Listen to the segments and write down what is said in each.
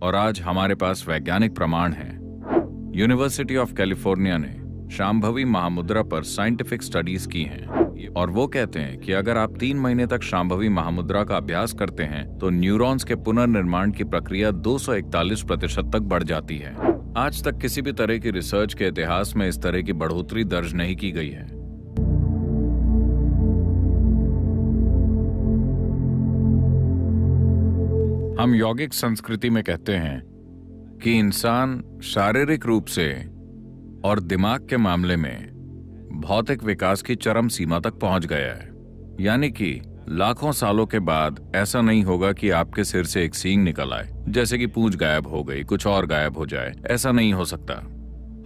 और आज हमारे पास वैज्ञानिक प्रमाण है। यूनिवर्सिटी ऑफ कैलिफोर्निया ने शांभवी महामुद्रा पर साइंटिफिक स्टडीज की हैं और वो कहते हैं कि अगर आप 3 महीने तक शांभवी महामुद्रा का अभ्यास करते हैं तो न्यूरॉन्स के पुनर्निर्माण की प्रक्रिया 241% तक बढ़ जाती है। आज तक किसी भी तरह की रिसर्च के इतिहास में इस तरह की बढ़ोतरी दर्ज नहीं की गई है। हम यौगिक संस्कृति में कहते हैं कि इंसान शारीरिक रूप से और दिमाग के मामले में भौतिक विकास की चरम सीमा तक पहुंच गया है। यानी कि लाखों सालों के बाद ऐसा नहीं होगा कि आपके सिर से एक सींग निकल आए, जैसे कि पूंछ गायब हो गई, कुछ और गायब हो जाए। ऐसा नहीं हो सकता।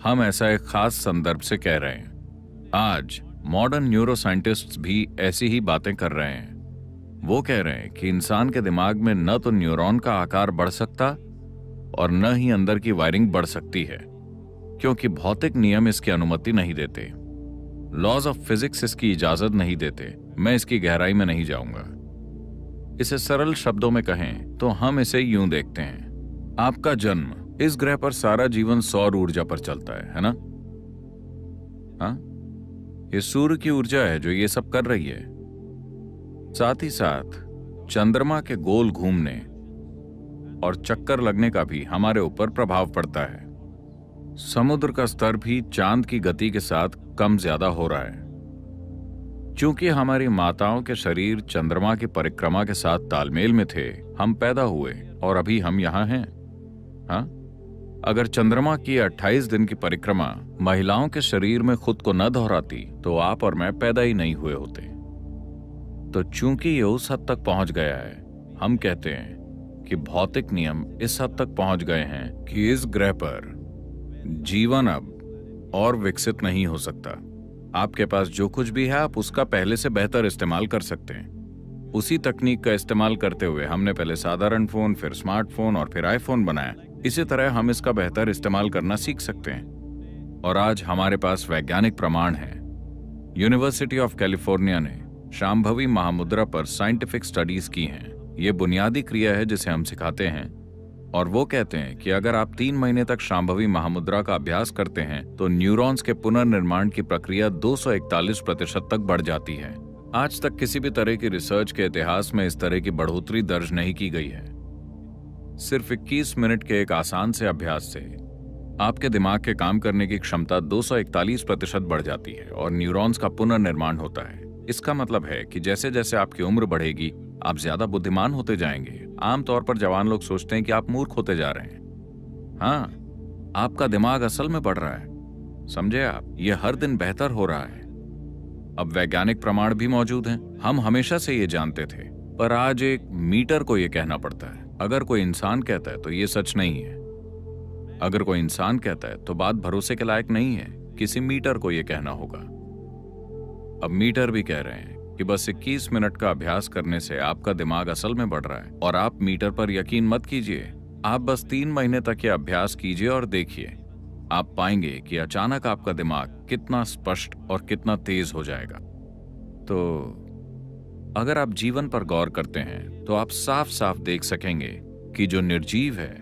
हम ऐसा एक खास संदर्भ से कह रहे हैं। आज मॉडर्न न्यूरोसाइंटिस्ट्स भी ऐसी ही बातें कर रहे हैं। वो कह रहे हैं कि इंसान के दिमाग में न तो न्यूरॉन का आकार बढ़ सकता और न ही अंदर की वायरिंग बढ़ सकती है, क्योंकि भौतिक नियम इसकी अनुमति नहीं देते। लॉज ऑफ फिजिक्स इसकी इजाजत नहीं देते। मैं इसकी गहराई में नहीं जाऊंगा। इसे सरल शब्दों में कहें तो हम इसे यूं देखते हैं। आपका जन्म, इस ग्रह पर सारा जीवन सौर ऊर्जा पर चलता है ना? हाँ, ये सूर्य की ऊर्जा है जो ये सब कर रही है। साथ ही साथ चंद्रमा के गोल घूमने और चक्कर लगने का भी हमारे ऊपर प्रभाव पड़ता है। समुद्र का स्तर भी चांद की गति के साथ कम ज्यादा हो रहा है। चूंकि हमारी माताओं के शरीर चंद्रमा की परिक्रमा के साथ तालमेल में थे, हम पैदा हुए और अभी हम यहां हैं। हाँ, अगर चंद्रमा की 28 दिन की परिक्रमा महिलाओं के शरीर में खुद को न दोहराती तो आप और मैं पैदा ही नहीं हुए होते। तो चूंकि ये उस हद तक पहुंच गया है, हम कहते हैं कि भौतिक नियम इस हद तक पहुंच गए हैं कि इस ग्रह पर जीवन अब और विकसित नहीं हो सकता। आपके पास जो कुछ भी है आप उसका पहले से बेहतर इस्तेमाल कर सकते हैं। उसी तकनीक का इस्तेमाल करते हुए हमने पहले साधारण फोन, फिर स्मार्टफोन और फिर आईफोन बनाया। इसी तरह हम इसका बेहतर इस्तेमाल करना सीख सकते हैं और आज हमारे पास वैज्ञानिक प्रमाण है। यूनिवर्सिटी ऑफ कैलिफोर्निया ने शांभवी महामुद्रा पर साइंटिफिक स्टडीज की हैं। ये बुनियादी क्रिया है जिसे हम सिखाते हैं और वो कहते हैं कि अगर आप 3 महीने तक शांभवी महामुद्रा का अभ्यास करते हैं तो न्यूरॉन्स के पुनर्निर्माण की प्रक्रिया 241% तक बढ़ जाती है। आज तक किसी भी तरह की रिसर्च के इतिहास में इस तरह की बढ़ोतरी दर्ज नहीं की गई है। सिर्फ 21 मिनट के एक आसान से अभ्यास से आपके दिमाग के काम करने की क्षमता 241% बढ़ जाती है और न्यूरॉन्स का पुनर्निर्माण होता है। इसका मतलब है कि जैसे जैसे आपकी उम्र बढ़ेगी आप ज्यादा बुद्धिमान होते जाएंगे। आमतौर पर जवान लोग सोचते हैं कि आप मूर्ख होते जा रहे हैं। हाँ, आपका दिमाग असल में बढ़ रहा है। समझे आप? ये हर दिन बेहतर हो रहा है। अब वैज्ञानिक प्रमाण भी मौजूद हैं। हम हमेशा से ये जानते थे, पर आज एक मीटर को ये कहना पड़ता है। अगर कोई इंसान कहता है तो ये सच नहीं है। अगर कोई इंसान कहता है तो बात भरोसे के लायक नहीं है। किसी मीटर को ये कहना होगा। अब मीटर भी कह रहे हैं कि बस 21 मिनट का अभ्यास करने से आपका दिमाग असल में बढ़ रहा है। और आप मीटर पर यकीन मत कीजिए, आप बस 3 महीने तक ये अभ्यास कीजिए और देखिए, आप पाएंगे कि अचानक आपका दिमाग कितना स्पष्ट और कितना तेज हो जाएगा। तो अगर आप जीवन पर गौर करते हैं तो आप साफ साफ देख सकेंगे कि जो निर्जीव है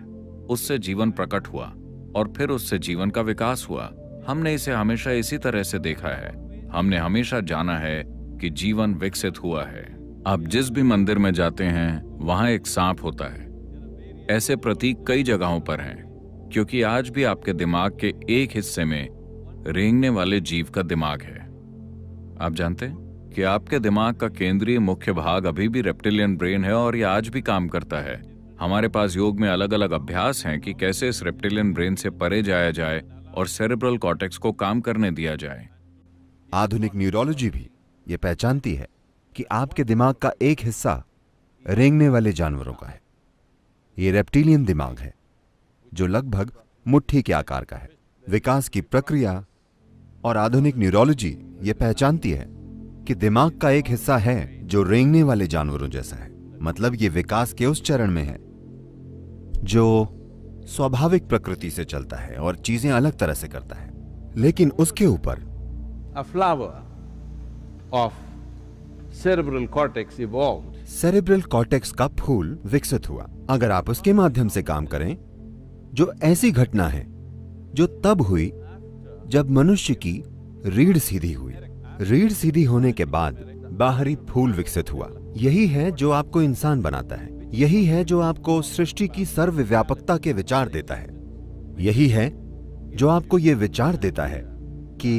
उससे जीवन प्रकट हुआ और फिर उससे जीवन का विकास हुआ। हमने इसे हमेशा इसी तरह से देखा है। हमने हमेशा जाना है कि जीवन विकसित हुआ है। आप जिस भी मंदिर में जाते हैं वहां एक सांप होता है। ऐसे प्रतीक कई जगहों पर हैं, क्योंकि आज भी आपके दिमाग के एक हिस्से में रेंगने वाले जीव का दिमाग है। आप जानते हैं कि आपके दिमाग का केंद्रीय मुख्य भाग अभी भी रेप्टिलियन ब्रेन है और यह आज भी काम करता है। हमारे पास योग में अलग अलग अभ्यास हैं कि कैसे इस रेप्टिलियन ब्रेन से परे जाया जाए और सेरेब्रल कॉर्टेक्स को काम करने दिया जाए। आधुनिक न्यूरोलॉजी भी ये पहचानती है कि आपके दिमाग का एक हिस्सा रेंगने वाले जानवरों का है। ये रेप्टिलियन दिमाग है जो लगभग मुट्ठी के आकार का है। विकास की प्रक्रिया और आधुनिक न्यूरोलॉजी ये पहचानती है कि दिमाग का एक हिस्सा है जो रेंगने वाले जानवरों जैसा है। मतलब ये विकास के उस चरण में है जो स्वाभाविक प्रकृति से चलता है और चीजें अलग तरह से करता है। लेकिन उसके ऊपर a flower of cerebral cortex evolved. Cerebral cortex का फूल विकसित हुआ। अगर आप उसके माध्यम से काम करें, जो ऐसी घटना है जो तब हुई जब मनुष्य की रीढ़ सीधी हुई। रीढ़ सीधी होने के बाद बाहरी फूल विकसित हुआ। यही है जो आपको इंसान बनाता है। यही है जो आपको सृष्टि की सर्वव्यापकता के विचार देता है। यही है जो आपको यह विचार देता है कि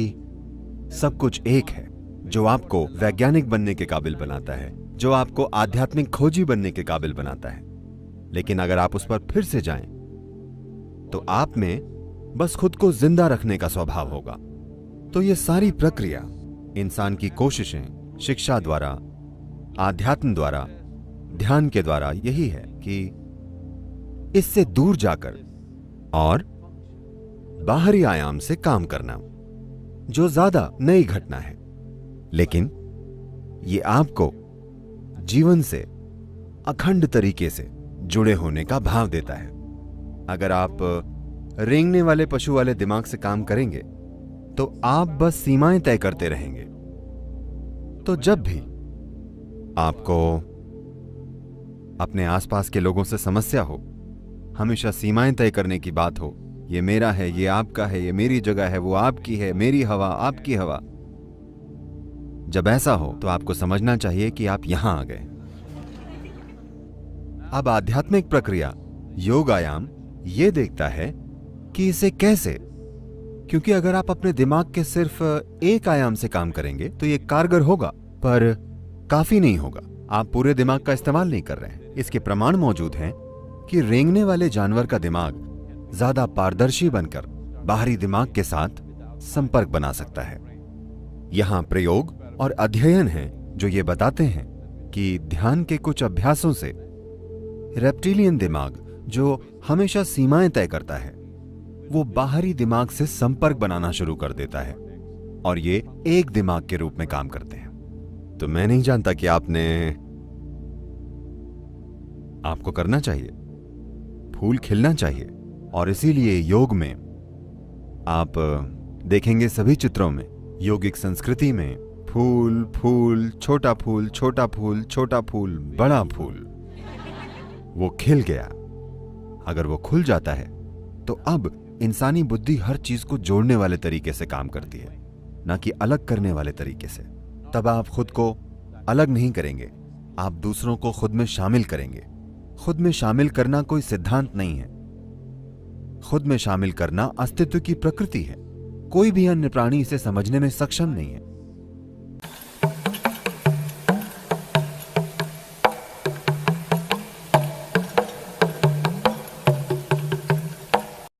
सब कुछ एक है, जो आपको वैज्ञानिक बनने के काबिल बनाता है, जो आपको आध्यात्मिक खोजी बनने के काबिल बनाता है। लेकिन अगर आप उस पर फिर से जाएं, तो आप में बस खुद को जिंदा रखने का स्वभाव होगा। तो ये सारी प्रक्रिया, इंसान की कोशिशें, शिक्षा द्वारा, आध्यात्म द्वारा, ध्यान के द्वारा यही है कि इससे दूर जाकर और बाहरी आयाम से काम करना, जो ज्यादा नई घटना है, लेकिन ये आपको जीवन से अखंड तरीके से जुड़े होने का भाव देता है। अगर आप रेंगने वाले पशु वाले दिमाग से काम करेंगे तो आप बस सीमाएं तय करते रहेंगे। तो जब भी आपको अपने आसपास के लोगों से समस्या हो, हमेशा सीमाएं तय करने की बात हो, ये मेरा है, ये आपका है, ये मेरी जगह है, वो आपकी है, मेरी हवा, आपकी हवा, जब ऐसा हो तो आपको समझना चाहिए कि आप यहां आ गए। अब आध्यात्मिक प्रक्रिया, योग आयाम यह देखता है कि इसे कैसे, क्योंकि अगर आप अपने दिमाग के सिर्फ एक आयाम से काम करेंगे तो यह कारगर होगा, पर काफी नहीं होगा। आप पूरे दिमाग का इस्तेमाल नहीं कर रहे हैं। इसके प्रमाण मौजूद हैं कि रेंगने वाले जानवर का दिमाग ज्यादा पारदर्शी बनकर बाहरी दिमाग के साथ संपर्क बना सकता है। यहां प्रयोग और अध्ययन हैं जो ये बताते हैं कि ध्यान के कुछ अभ्यासों से रेप्टिलियन दिमाग, जो हमेशा सीमाएं तय करता है, वो बाहरी दिमाग से संपर्क बनाना शुरू कर देता है और ये एक दिमाग के रूप में काम करते हैं। तो मैं नहीं जानता कि आपको करना चाहिए, फूल खिलना चाहिए। और इसीलिए योग में आप देखेंगे सभी चित्रों में, योगिक संस्कृति में, फूल फूल, छोटा फूल, छोटा फूल, छोटा फूल, बड़ा फूल, वो खिल गया। अगर वो खुल जाता है तो अब इंसानी बुद्धि हर चीज को जोड़ने वाले तरीके से काम करती है, ना कि अलग करने वाले तरीके से। तब आप खुद को अलग नहीं करेंगे, आप दूसरों को खुद में शामिल करेंगे। खुद में शामिल करना कोई सिद्धांत नहीं है। खुद में शामिल करना अस्तित्व की प्रकृति है। कोई भी अन्य प्राणी इसे समझने में सक्षम नहीं है।